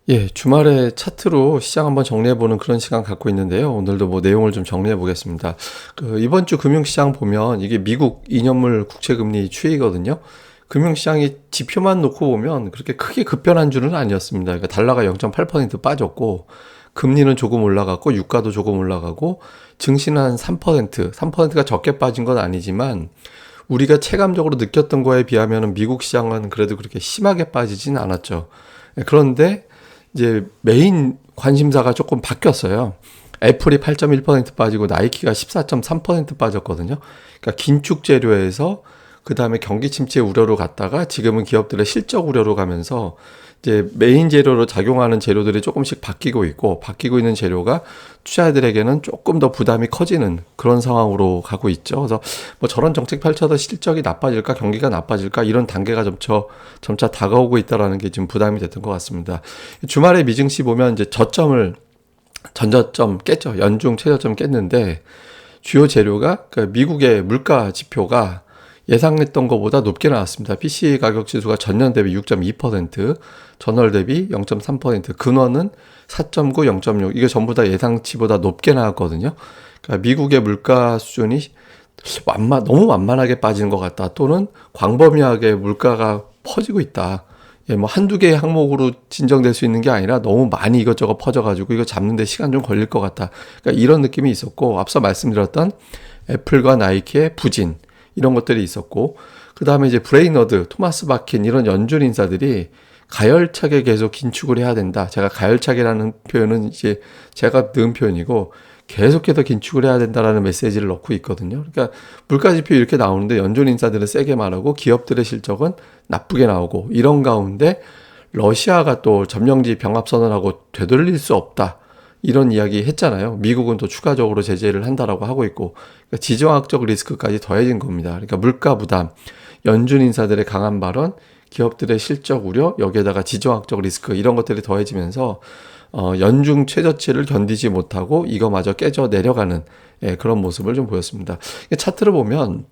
예, 주말에 차트로 시장 한번 정리해보는 그런 시간 갖고 있는데요. 오늘도 뭐 내용을 좀 정리해 보겠습니다. 이번 주 금융시장 보면 이게 미국 2년물 국채금리 추이거든요. 금융시장이 지표만 놓고 보면 그렇게 크게 급변한 줄은 아니었습니다. 그러니까 달러가 0.8% 빠졌고, 금리는 조금 올라갔고, 유가도 조금 올라가고, 증시는 한 3%가 적게 빠진 건 아니지만, 우리가 체감적으로 느꼈던 거에 비하면 미국 시장은 그래도 그렇게 심하게 빠지진 않았죠. 그런데 이제 메인 관심사가 조금 바뀌었어요. 애플이 8.1% 빠지고 나이키가 14.3% 빠졌거든요. 그러니까 긴축 재료에서 그 다음에 경기 침체 우려로 갔다가 지금은 기업들의 실적 우려로 가면서 이제 메인 재료로 작용하는 재료들이 조금씩 바뀌고 있고, 바뀌고 있는 재료가 투자자들에게는 조금 더 부담이 커지는 그런 상황으로 가고 있죠. 그래서 뭐 저런 정책 펼쳐도 실적이 나빠질까, 경기가 나빠질까, 이런 단계가 점차 다가오고 있다라는 게 지금 부담이 됐던 것 같습니다. 주말에 미증시 보면 이제 전저점 깼죠. 연중 최저점 깼는데, 주요 재료가 그 미국의 물가 지표가 예상했던 것보다 높게 나왔습니다. PC 가격 지수가 전년 대비 6.2%, 전월 대비 0.3%, 근원은 4.9, 0.6. 이게 전부 다 예상치보다 높게 나왔거든요. 그러니까 미국의 물가 수준이 너무 완만하게 빠지는 것 같다. 또는 광범위하게 물가가 퍼지고 있다. 예, 뭐 한두 개의 항목으로 진정될 수 있는 게 아니라 너무 많이 이것저것 퍼져가지고 이거 잡는데 시간 좀 걸릴 것 같다. 그러니까 이런 느낌이 있었고, 앞서 말씀드렸던 애플과 나이키의 부진, 이런 것들이 있었고, 그 다음에 이제 브레이너드, 토마스 바킨 이런 연준 인사들이 가열차게 계속 긴축을 해야 된다. 제가 가열차게라는 표현은 이제 제가 넣은 표현이고, 계속해서 긴축을 해야 된다라는 메시지를 넣고 있거든요. 그러니까 물가 지표 이렇게 나오는데 연준 인사들은 세게 말하고 기업들의 실적은 나쁘게 나오고, 이런 가운데 러시아가 또 점령지 병합 선언하고 되돌릴 수 없다, 이런 이야기 했잖아요. 미국은 또 추가적으로 제재를 한다라고 하고 있고, 그러니까 지정학적 리스크까지 더해진 겁니다. 그러니까 물가 부담, 연준 인사들의 강한 발언, 기업들의 실적 우려, 여기에다가 지정학적 리스크, 이런 것들이 더해지면서 연중 최저치를 견디지 못하고 이거마저 깨져 내려가는, 예, 그런 모습을 좀 보였습니다. 차트를 보면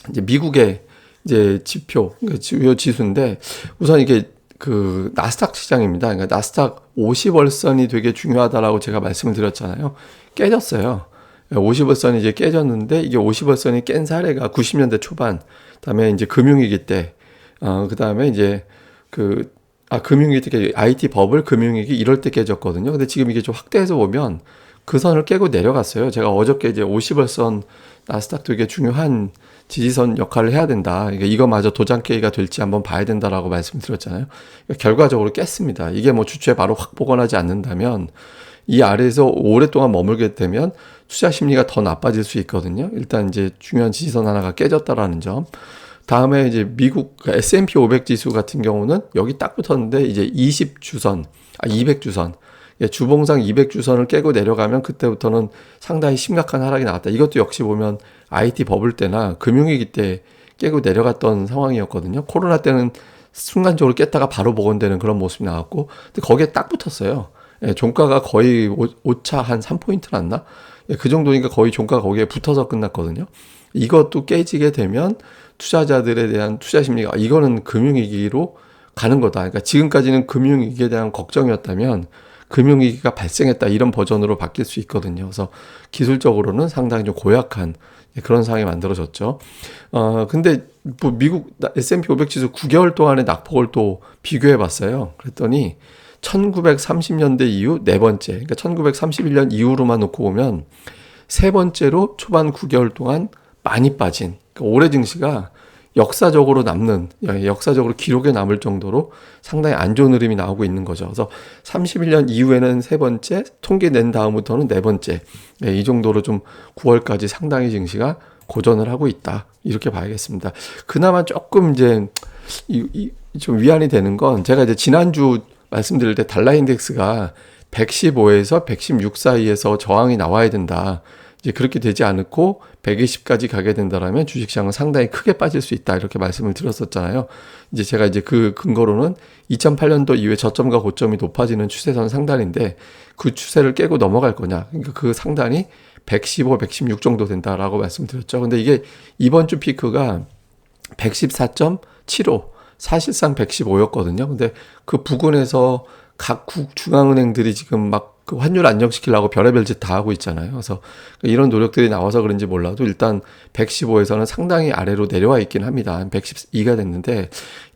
이제 미국의 이제 지표, 그러니까 주요 지수인데, 우선 이게 그 나스닥 시장입니다. 그러니까 나스닥 50월선이 되게 중요하다라고 제가 말씀을 드렸잖아요. 깨졌어요. 50월선이 이제 깨졌는데, 이게 50월선이 깬 사례가 90년대 초반, 그다음에 이제 금융위기 때, 그다음에 이제 금융위기 때 IT 버블 금융위기 이럴 때 깨졌거든요. 근데 지금 이게 좀 확대해서 보면 그 선을 깨고 내려갔어요. 제가 어저께 이제 50월선 나스닥 되게 중요한 지지선 역할을 해야 된다. 이거마저 도장 깨기가 될지 한번 봐야 된다라고 말씀드렸잖아요. 결과적으로 깼습니다. 이게 뭐 주초에 바로 확 복원하지 않는다면 이 아래에서 오랫동안 머물게 되면 투자 심리가 더 나빠질 수 있거든요. 일단 이제 중요한 지지선 하나가 깨졌다라는 점. 다음에 이제 미국 S&P 500 지수 같은 경우는 여기 딱 붙었는데 이제 200주선. 예, 주봉상 200주선을 깨고 내려가면 그때부터는 상당히 심각한 하락이 나왔다. 이것도 역시 보면 IT 버블 때나 금융위기 때 깨고 내려갔던 상황이었거든요. 코로나 때는 순간적으로 깼다가 바로 복원되는 그런 모습이 나왔고, 근데 거기에 딱 붙었어요. 예, 종가가 거의 오차 한 3포인트 났나? 예, 그 정도니까 거의 종가 거기에 붙어서 끝났거든요. 이것도 깨지게 되면 투자자들에 대한 투자 심리가 이거는 금융위기로 가는 거다. 그러니까 지금까지는 금융위기에 대한 걱정이었다면 금융위기가 발생했다, 이런 버전으로 바뀔 수 있거든요. 그래서 기술적으로는 상당히 좀 고약한 그런 상황이 만들어졌죠. 근데 뭐 미국 S&P 500 지수 9개월 동안의 낙폭을 또 비교해 봤어요. 그랬더니 1930년대 이후 네 번째, 그러니까 1931년 이후로만 놓고 보면 세 번째로 초반 9개월 동안 많이 빠진, 그러니까 올해 증시가 역사적으로 기록에 남을 정도로 상당히 안 좋은 흐름이 나오고 있는 거죠. 그래서 31년 이후에는 세 번째, 통계 낸 다음부터는 네 번째, 이 정도로 좀 9월까지 상당히 증시가 고전을 하고 있다, 이렇게 봐야겠습니다. 그나마 조금 이제 좀 위안이 되는 건, 제가 이제 지난주 말씀드릴 때 달러 인덱스가 115에서 116 사이에서 저항이 나와야 된다, 이제 그렇게 되지 않고 120까지 가게 된다라면 주식시장은 상당히 크게 빠질 수 있다, 이렇게 말씀을 드렸었잖아요. 이제 제가 이제 그 근거로는 2008년도 이후에 저점과 고점이 높아지는 추세선 상단인데, 그 추세를 깨고 넘어갈 거냐, 그러니까 그 상단이 115, 116 정도 된다라고 말씀드렸죠. 근데 이게 이번 주 피크가 114.75, 사실상 115였거든요. 근데 그 부근에서 각국 중앙은행들이 지금 막 그 환율 안정시키려고 별의별 짓 다 하고 있잖아요. 그래서 이런 노력들이 나와서 그런지 몰라도 일단 115에서는 상당히 아래로 내려와 있긴 합니다. 한 112가 됐는데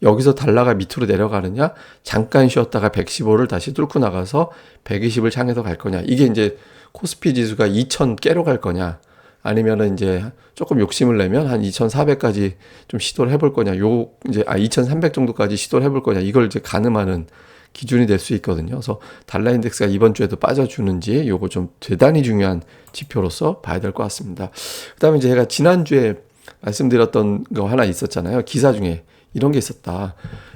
여기서 달러가 밑으로 내려가느냐, 잠깐 쉬었다가 115를 다시 뚫고 나가서 120을 향해서 갈 거냐. 이게 이제 코스피 지수가 2000 깨러 갈 거냐, 아니면은 이제 조금 욕심을 내면 한 2400까지 좀 시도를 해볼 거냐, 2300 정도까지 시도를 해볼 거냐, 이걸 이제 가늠하는 기준이 될 수 있거든요. 그래서 달러 인덱스가 이번 주에도 빠져주는지 요거 좀 대단히 중요한 지표로서 봐야 될 것 같습니다. 그다음에 이제 제가 지난주에 말씀드렸던 거 하나 있었잖아요. 기사 중에 이런 게 있었다.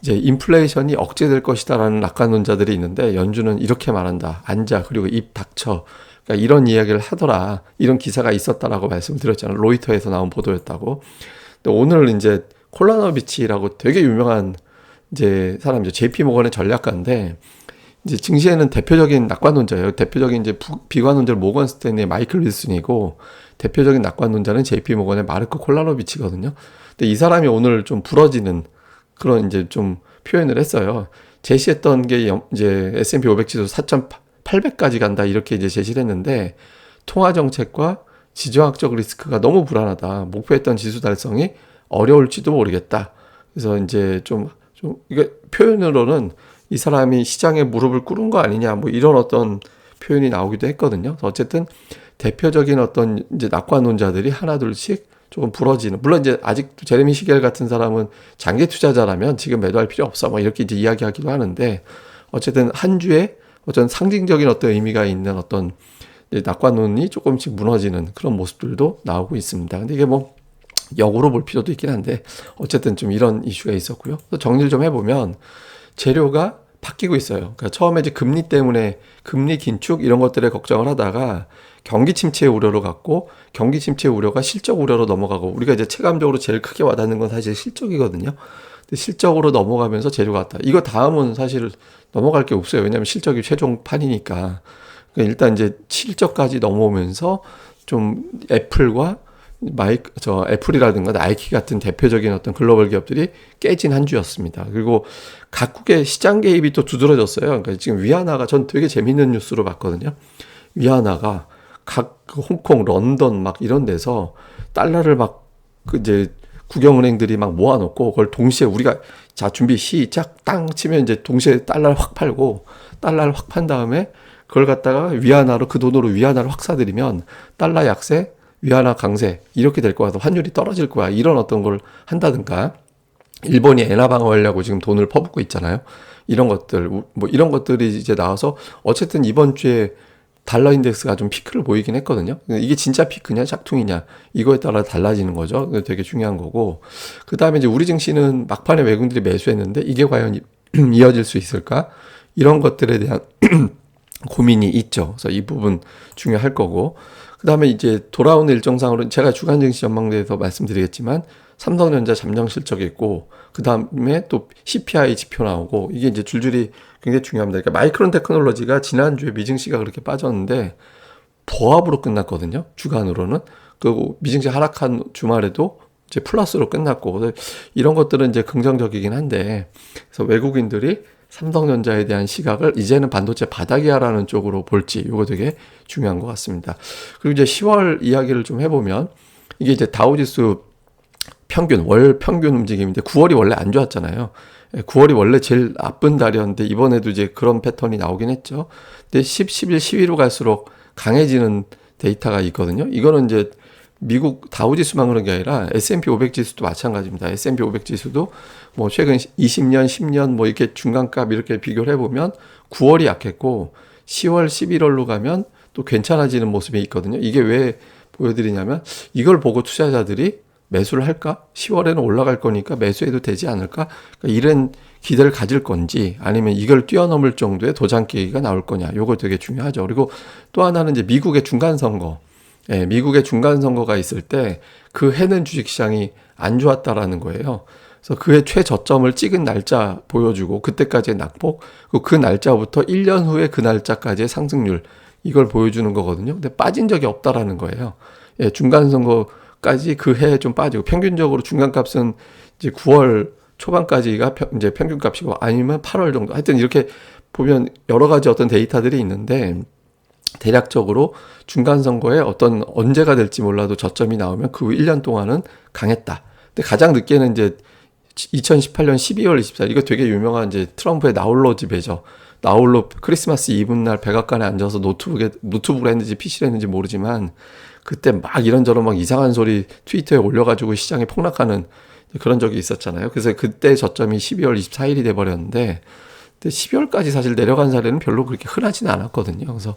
이제 인플레이션이 억제될 것이다라는 낙관론자들이 있는데 연준은 이렇게 말한다. 앉아, 그리고 입 닥쳐. 그러니까 이런 이야기를 하더라. 이런 기사가 있었다라고 말씀드렸잖아요. 로이터에서 나온 보도였다고. 근데 오늘 이제 콜라노비치라고 되게 유명한 이제 사람이죠. JP 모건의 전략가인데 이제 증시에는 대표적인 낙관론자예요. 대표적인 이제 비관론자는 모건 스탠리의 마이클 윌슨이고 대표적인 낙관론자는 JP 모건의 마르코 콜라노비치거든요. 근데 이 사람이 오늘 좀 부러지는 그런 이제 좀 표현을 했어요. 제시했던 게 이제 S&P 500 지수 4,800까지 간다 이렇게 이제 제시를 했는데 통화 정책과 지정학적 리스크가 너무 불안하다. 목표했던 지수 달성이 어려울지도 모르겠다. 그래서 이제 이게 표현으로는 이 사람이 시장에 무릎을 꿇은 거 아니냐, 뭐 이런 어떤 표현이 나오기도 했거든요. 그래서 어쨌든 대표적인 어떤 이제 낙관론자들이 하나둘씩 조금 부러지는. 물론 이제 아직도 제레미 시겔 같은 사람은 장기 투자자라면 지금 매도할 필요 없어, 뭐 이렇게 이제 이야기하기도 하는데 어쨌든 한 주에 어떤 상징적인 어떤 의미가 있는 어떤 낙관론이 조금씩 무너지는 그런 모습들도 나오고 있습니다. 근데 이게 뭐 역으로 볼 필요도 있긴 한데 어쨌든 좀 이런 이슈가 있었고요. 또 정리를 좀 해보면 재료가 바뀌고 있어요. 그러니까 처음에 이제 금리 때문에 금리 긴축 이런 것들에 걱정을 하다가 경기 침체 우려로 갔고 경기 침체 우려가 실적 우려로 넘어가고 우리가 이제 체감적으로 제일 크게 와닿는 건 사실 실적이거든요. 근데 실적으로 넘어가면서 재료가 왔다. 이거 다음은 사실 넘어갈 게 없어요. 왜냐하면 실적이 최종 판이니까. 그러니까 일단 이제 실적까지 넘어오면서 좀 애플과 애플이라든가 나이키 같은 대표적인 어떤 글로벌 기업들이 깨진 한 주였습니다. 그리고 각국의 시장 개입이 또 두드러졌어요. 그러니까 지금 위안화가 전 되게 재밌는 뉴스로 봤거든요. 위안화가 각 홍콩, 런던 막 이런 데서 달러를 막 이제 국영은행들이 막 모아놓고 그걸 동시에 우리가 자 준비 시작 땅 치면 이제 동시에 달러를 확 팔고 달러를 확 판 다음에 그걸 갖다가 위안화로 그 돈으로 위안화를 확 사들이면 달러 약세 위안화 강세 이렇게 될 거야. 환율이 떨어질 거야. 이런 어떤 걸 한다든가 일본이 엔화 방어하려고 지금 돈을 퍼붓고 있잖아요. 이런 것들 뭐 이런 것들이 이제 나와서 어쨌든 이번 주에 달러 인덱스가 좀 피크를 보이긴 했거든요. 이게 진짜 피크냐 짝퉁이냐 이거에 따라 달라지는 거죠. 되게 중요한 거고 그 다음에 이제 우리 증시는 막판에 외국인들이 매수했는데 이게 과연 이어질 수 있을까? 이런 것들에 대한 고민이 있죠. 그래서 이 부분 중요할 거고 그 다음에 이제 돌아오는 일정상으로 제가 주간 증시 전망대에서 말씀드리겠지만 삼성전자 잠정 실적이 있고 그 다음에 또 CPI 지표 나오고 이게 이제 줄줄이 굉장히 중요합니다. 그러니까 마이크론 테크놀로지가 지난주에 미증시가 그렇게 빠졌는데 보합으로 끝났거든요. 주간으로는. 그리고 미증시 하락한 주말에도 이제 플러스로 끝났고 이런 것들은 이제 긍정적이긴 한데 그래서 외국인들이 삼성전자에 대한 시각을 이제는 반도체 바닥이야라는 쪽으로 볼지 이거 되게 중요한 것 같습니다. 그리고 이제 10월 이야기를 좀 해보면 이게 이제 다우지수 평균 월 평균 움직임인데 9월이 원래 안 좋았잖아요. 9월이 원래 제일 나쁜 달이었는데 이번에도 이제 그런 패턴이 나오긴 했죠. 근데 10, 11, 12로 갈수록 강해지는 데이터가 있거든요. 이거는 이제 미국 다우지수만 그런 게 아니라 S&P 500 지수도 마찬가지입니다. S&P 500 지수도 뭐 최근 20년, 10년 뭐 이렇게 중간값 이렇게 비교를 해보면 9월이 약했고 10월, 11월로 가면 또 괜찮아지는 모습이 있거든요. 이게 왜 보여드리냐면 이걸 보고 투자자들이 매수를 할까? 10월에는 올라갈 거니까 매수해도 되지 않을까? 그러니까 이런 기대를 가질 건지 아니면 이걸 뛰어넘을 정도의 도장 깨기가 나올 거냐. 요거 되게 중요하죠. 그리고 또 하나는 이제 미국의 중간선거. 미국의 중간선거가 있을 때 그 해는 주식시장이 안 좋았다라는 거예요. 그래서 그의 최저점을 찍은 날짜 보여주고 그때까지의 낙폭, 그 날짜부터 1년 후에 그 날짜까지의 상승률 이걸 보여주는 거거든요. 근데 빠진 적이 없다라는 거예요. 중간선거까지 그 해에 좀 빠지고 평균적으로 중간값은 이제 9월 초반까지가 이제 평균값이고 아니면 8월 정도 하여튼 이렇게 보면 여러 가지 어떤 데이터들이 있는데 대략적으로 중간 선거에 어떤 언제가 될지 몰라도 저점이 나오면 그 후 1년 동안은 강했다. 근데 가장 늦게는 이제 2018년 12월 24일 이거 되게 유명한 이제 트럼프의 나홀로 집회죠. 나홀로 크리스마스 이브날 백악관에 앉아서 노트북을 했는지 PC를 했는지 모르지만 그때 막 이런저런 막 이상한 소리 트위터에 올려가지고 시장이 폭락하는 그런 적이 있었잖아요. 그래서 그때 저점이 12월 24일이 돼버렸는데 근데 12월까지 사실 내려간 사례는 별로 그렇게 흔하지는 않았거든요. 그래서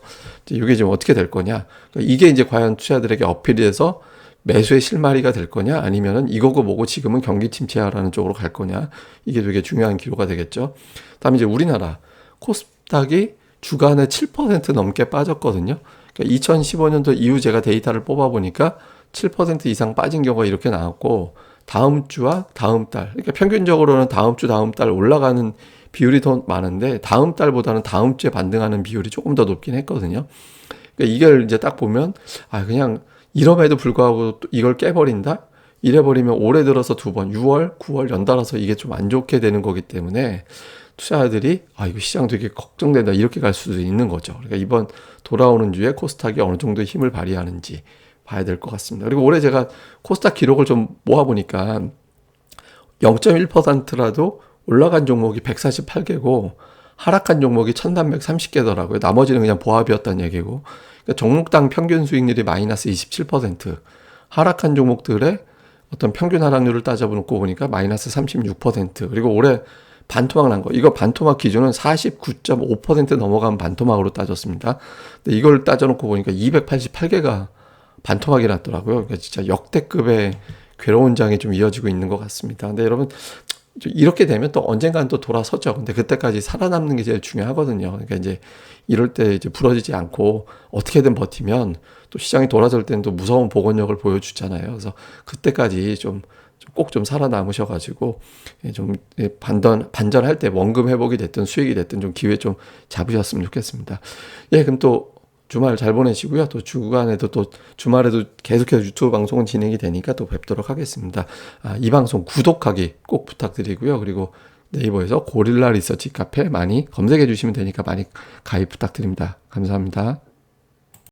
이게 지금 어떻게 될 거냐. 그러니까 이게 이제 과연 투자들에게 어필이 돼서 매수의 실마리가 될 거냐 아니면은 이거고 뭐고 지금은 경기 침체하라는 쪽으로 갈 거냐. 이게 되게 중요한 기로가 되겠죠. 다음에 이제 우리나라 코스닥이 주간에 7% 넘게 빠졌거든요. 그러니까 2015년도 이후 제가 데이터를 뽑아보니까 7% 이상 빠진 경우가 이렇게 나왔고 다음 주와 다음 달, 그러니까 평균적으로는 다음 달 올라가는 비율이 더 많은데 다음 달보다는 다음 주에 반등하는 비율이 조금 더 높긴 했거든요. 그러니까 이걸 이제 딱 보면 그냥 이럼에도 불구하고 이걸 깨버린다? 이래버리면 올해 들어서 두 번, 6월, 9월 연달아서 이게 좀 안 좋게 되는 거기 때문에 투자자들이 이거 시장 되게 걱정된다 이렇게 갈 수도 있는 거죠. 그러니까 이번 돌아오는 주에 코스닥이 어느 정도 힘을 발휘하는지 봐야 될 것 같습니다. 그리고 올해 제가 코스닥 기록을 좀 모아보니까 0.1%라도 올라간 종목이 148개고 하락한 종목이 1330개더라고요. 나머지는 그냥 보합이었다는 얘기고. 그러니까 종목당 평균 수익률이 마이너스 27%. 하락한 종목들의 어떤 평균 하락률을 따져놓고 보니까 마이너스 36%. 그리고 올해 반토막 난 거. 이거 반토막 기준은 49.5% 넘어간 반토막으로 따졌습니다. 근데 이걸 따져놓고 보니까 288개가 반토막이 났더라고요. 그러니까 진짜 역대급의 괴로운 장이 좀 이어지고 있는 것 같습니다. 근데 여러분, 이렇게 되면 또 언젠가는 또 돌아서죠. 근데 그때까지 살아남는 게 제일 중요하거든요. 그러니까 이제 이럴 때 이제 부러지지 않고 어떻게든 버티면 또 시장이 돌아설 때는 또 무서운 복원력을 보여주잖아요. 그래서 그때까지 꼭 좀 살아남으셔가지고 좀 반전할 때 원금 회복이 됐든 수익이 됐든 좀 기회 좀 잡으셨으면 좋겠습니다. 그럼 또 주말 잘 보내시고요. 또 주간에도 또 주말에도 계속해서 유튜브 방송은 진행이 되니까 또 뵙도록 하겠습니다. 이 방송 구독하기 꼭 부탁드리고요. 그리고 네이버에서 고릴라 리서치 카페 많이 검색해 주시면 되니까 많이 가입 부탁드립니다. 감사합니다.